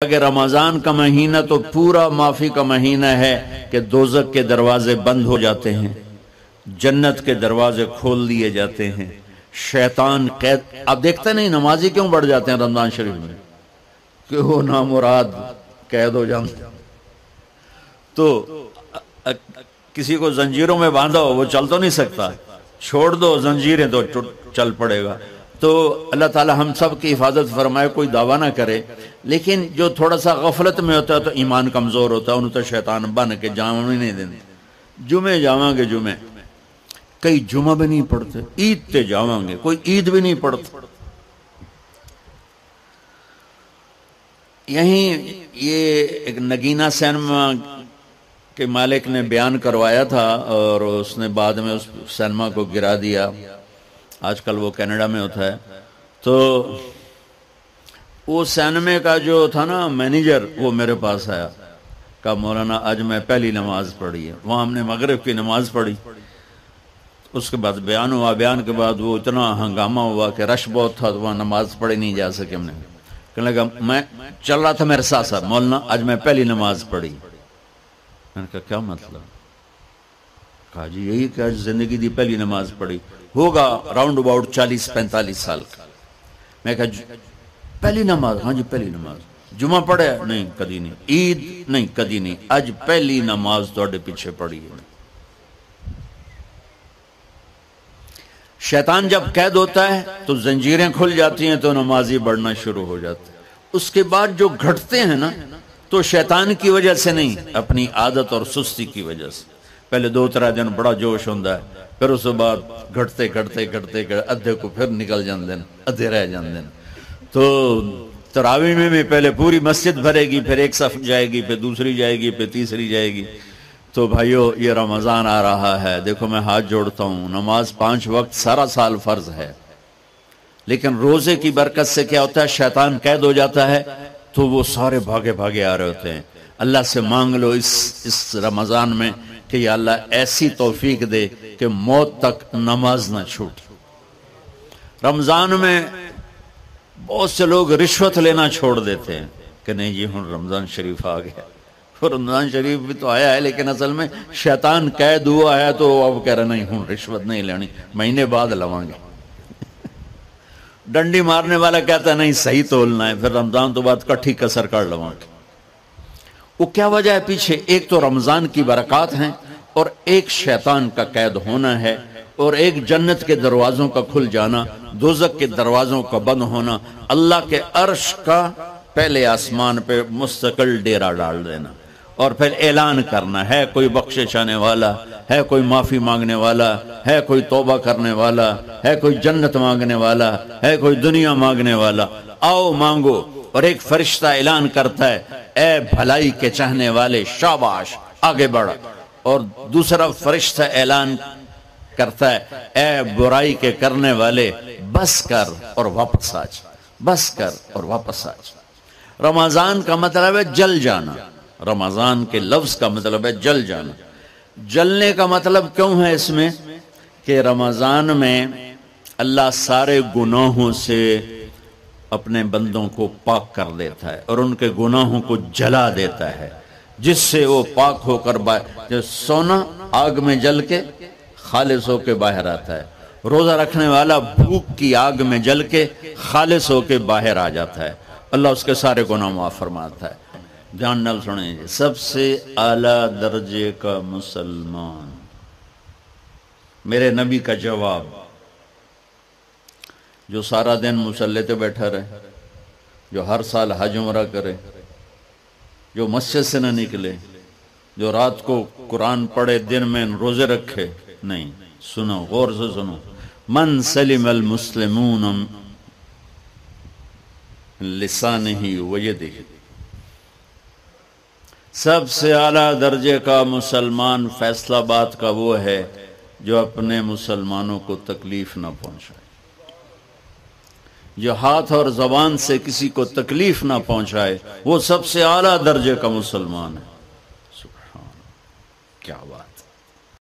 کہ رمضان کا مہینہ تو پورا معافی کا مہینہ ہے کہ دوزخ کے دروازے بند ہو جاتے ہیں، جنت کے دروازے کھول دیے جاتے ہیں، شیطان قید. آپ دیکھتے نہیں نمازی کیوں بڑھ جاتے ہیں رمضان شریف میں؟ کہ وہ نامراد قید ہو جاتے. تو کسی کو زنجیروں میں باندھا ہو وہ چل تو نہیں سکتا، چھوڑ دو زنجیریں تو چل پڑے گا. تو اللہ تعالی ہم سب کی حفاظت فرمائے. کوئی دعویٰ نہ کرے، لیکن جو تھوڑا سا غفلت میں ہوتا ہے تو ایمان کمزور ہوتا ہے، انہوں تو شیطان بن کے جامع نہیں دینے. جمعے جاواں گے، جمعے کئی جمعہ بھی نہیں پڑھتے، عید تے جاواں گے کوئی عید بھی نہیں پڑھتا. یہیں یہ ایک نگینہ سینما کے مالک نے بیان کروایا تھا اور اس نے بعد میں اس سینما کو گرا دیا. آج کل وہ کینیڈا میں ہوتا ہے. تو وہ سینمے کا جو تھا نا مینیجر، وہ میرے پاس آیا، کہا مولانا آج میں پہلی نماز پڑھی ہے. وہاں ہم نے مغرب کی نماز پڑھی، اس کے بعد بیان ہوا. بیان کے بعد وہ اتنا ہنگامہ ہوا کہ رش بہت تھا تو وہاں نماز پڑھی نہیں جا سکے. ہم نے کہنے لگا میں چل رہا تھا میرے ساتھ ساتھ، مولانا آج میں پہلی نماز پڑھی. میں نے کہا کیا مطلب؟ کہا جی یہی کہ آج زندگی دی پہلی نماز پڑھی. ہوگا راؤنڈ اباؤٹ 40-45 سال کا. میں کہا پہلی نماز؟ ہاں جی پہلی نماز. جمعہ پڑھے؟ نہیں کدی نہیں. عید؟ نہیں کدی نہیں. آج پہلی نماز توڑے پیچھے پڑھی ہے. شیطان جب قید ہوتا ہے تو زنجیریں کھل جاتی ہیں تو نمازی بڑھنا شروع ہو جاتے ہیں. اس کے بعد جو گھٹتے ہیں نا تو شیطان کی وجہ سے نہیں، اپنی عادت اور سستی کی وجہ سے. پہلے 2-3 دن بڑا جوش ہوتا ہے، پھر اس کے بعد گھٹتے ادھے کو پھر نکل جاندے ہیں، ادھے رہ جاندے ہیں. تو تراویح میں بھی پہلے پوری مسجد بھرے گی، پھر ایک صف جائے گی، پھر دوسری جائے گی، پھر تیسری جائے گی. تو بھائیو یہ رمضان آ رہا ہے، دیکھو میں ہاتھ جوڑتا ہوں. نماز 5 وقت سارا سال فرض ہے، لیکن روزے کی برکت سے کیا ہوتا ہے؟ شیطان قید ہو جاتا ہے تو وہ سارے بھاگے آ رہے ہوتے ہیں. اللہ سے مانگ لو اس رمضان میں کہ یا اللہ ایسی توفیق دے کہ موت تک نماز نہ چھوٹ. رمضان میں بہت سے لوگ رشوت لینا چھوڑ دیتے ہیں کہ نہیں جی ہن رمضان شریف آ گیا. رمضان شریف بھی تو آیا ہے لیکن اصل میں شیطان قید ہوا ہے تو اب کہہ رہے نہیں ہوں رشوت نہیں لینی، مہینے بعد لواں گے. ڈنڈی مارنے والا کہتا ہے نہیں صحیح تولنا ہے، پھر رمضان تو بعد کٹھی کسر کر لواں گے. وہ کیا وجہ ہے پیچھے؟ ایک تو رمضان کی برکات ہیں، اور ایک شیطان کا قید ہونا ہے، اور ایک جنت کے دروازوں کا کھل جانا، دوزخ کے دروازوں کا بند ہونا، اللہ کے عرش کا پہلے آسمان پہ مستقل ڈیرا ڈال دینا، اور پھر اعلان کرنا ہے کوئی بخشش آنے والا ہے، کوئی معافی مانگنے والا ہے، کوئی توبہ کرنے والا ہے، کوئی جنت مانگنے والا ہے، کوئی دنیا مانگنے والا. آؤ مانگو. اور ایک فرشتہ اعلان کرتا ہے اے بھلائی کے چاہنے والے شاباش آگے بڑھ. اور دوسرا فرشتہ اعلان کرتا ہے اے برائی کے کرنے والے بس کر اور واپس آ جا، بس کر اور واپس آ جا. رمضان کا مطلب ہے جل جانا. رمضان کے لفظ کا مطلب ہے جل جانا. جلنے کا مطلب کیوں ہے اس میں؟ کہ رمضان میں اللہ سارے گناہوں سے اپنے بندوں کو پاک کر دیتا ہے اور ان کے گناہوں کو جلا دیتا ہے، جس سے وہ پاک ہو کر جو سونا آگ میں جل کے خالص ہو کے باہر آتا ہے، روزہ رکھنے والا بھوک کی آگ میں جل کے خالص ہو کے باہر آ جاتا ہے، اللہ اس کے سارے گناہ معاف فرماتا ہے. دھیان نال سنیں جی. سب سے اعلیٰ درجے کا مسلمان، میرے نبی کا جواب، جو سارا دن مصلی پہ بیٹھا رہے، جو ہر سال حج عمرہ کرے، جو مسجد سے نہ نکلے، جو رات کو قرآن پڑھے، دن میں روزے رکھے. نہیں، سنو غور سے سنو. من سلم المسلمون لسانہ ویدہ، سب سے اعلیٰ درجے کا مسلمان فیصلہ بات کا وہ ہے جو اپنے مسلمانوں کو تکلیف نہ پہنچائے، جو ہاتھ اور زبان سے کسی کو تکلیف نہ پہنچائے، وہ سب سے اعلیٰ درجے کا مسلمان ہے. سبحان، کیا بات.